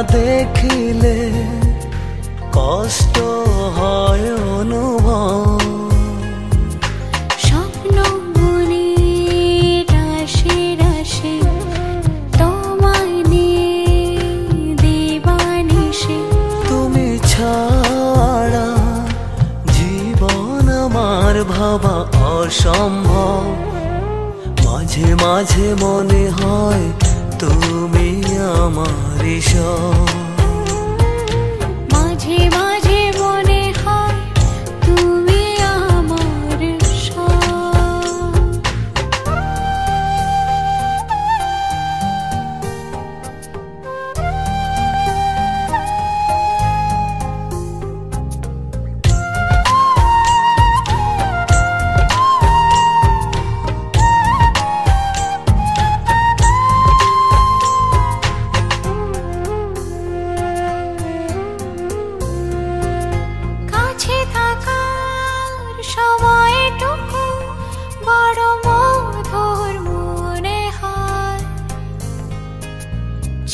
দেখিলে কষ্ট হয় অনুভব। স্বপ্ন বুনে রাশি রাশি তোমায় নিয়ে দিবানিশি। তুমি ছাড়া জীবন আমার ভাবা অসম্ভব। মাঝে মাঝে মনে হয় তুমি আমার সব। মাঝে মাঝে মনে হয় তুমি আমার সব। কাছে থাকার সময়টুকু বড় মধুর মনে হয়।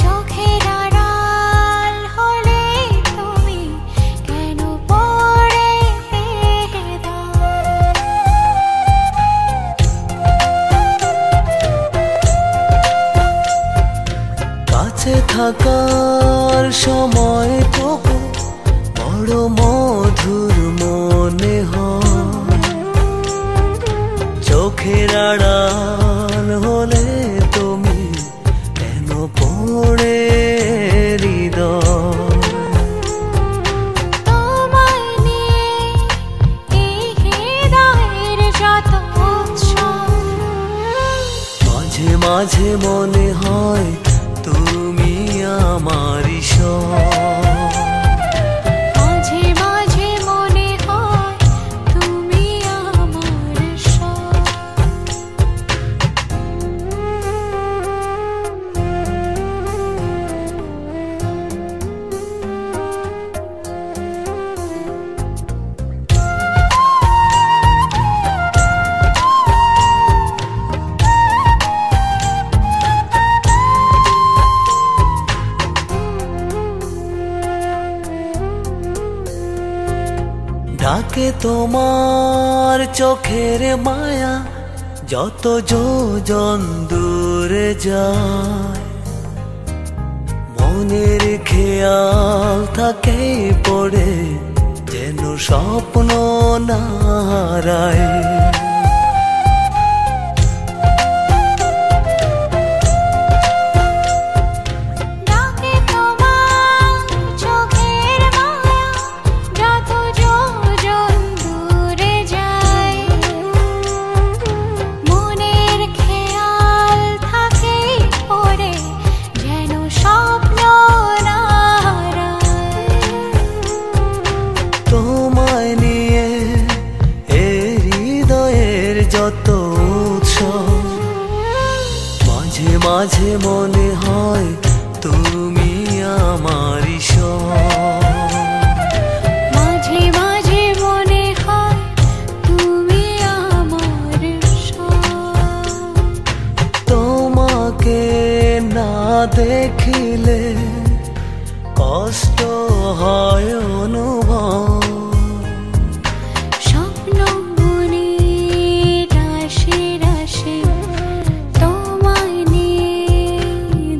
চোখের আড়াল হলে তুমি কেন পড়ে দাও। কাছে থাকার সময়টুকু বড় মধুর মনে হয়। চোখের আড়াল হলে তুমি কেন পড়ে হৃদয়। তোমায় নিয়ে এই হৃদয়ের যত উৎসব। মাঝে মাঝে মনে হয় তুমি আমারই সব। মাঝে মাঝে মনে হয় তুমি আমার সব। ডাকে তোমার চোখের মায়া যত যোজন দূরে যায়। মনের খেয়াল থাকে পড়ে যেন স্বপ্ন না হারায়। ডাকে তোমার চোখের মায়া যত যোজন দূরে যায়। মনের খেয়াল থাকে পড়ে যেন স্বপ্ন না হারায়। তোমায় নিয়ে এ হৃদয়ের যত উৎসব। মাঝে মাঝে মনে হয় তুমি আমারই সব। মাঝে মাঝে মনে হয় তুমি আমার সব। তোমাকে না দেখিলে কষ্ট হয় অনুভব। স্বপ্ন বুনে রাশি রাশি তোমায় নিয়ে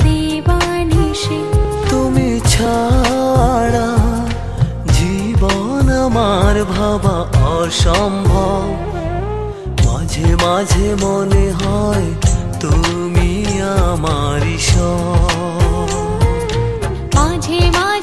দিবানিশি। তুমি ছাড়া জীবন আমার ভাবা অসম্ভব। মাঝে মাঝে মনে হয় তুমি আমারই সব। মাঝে মাঝে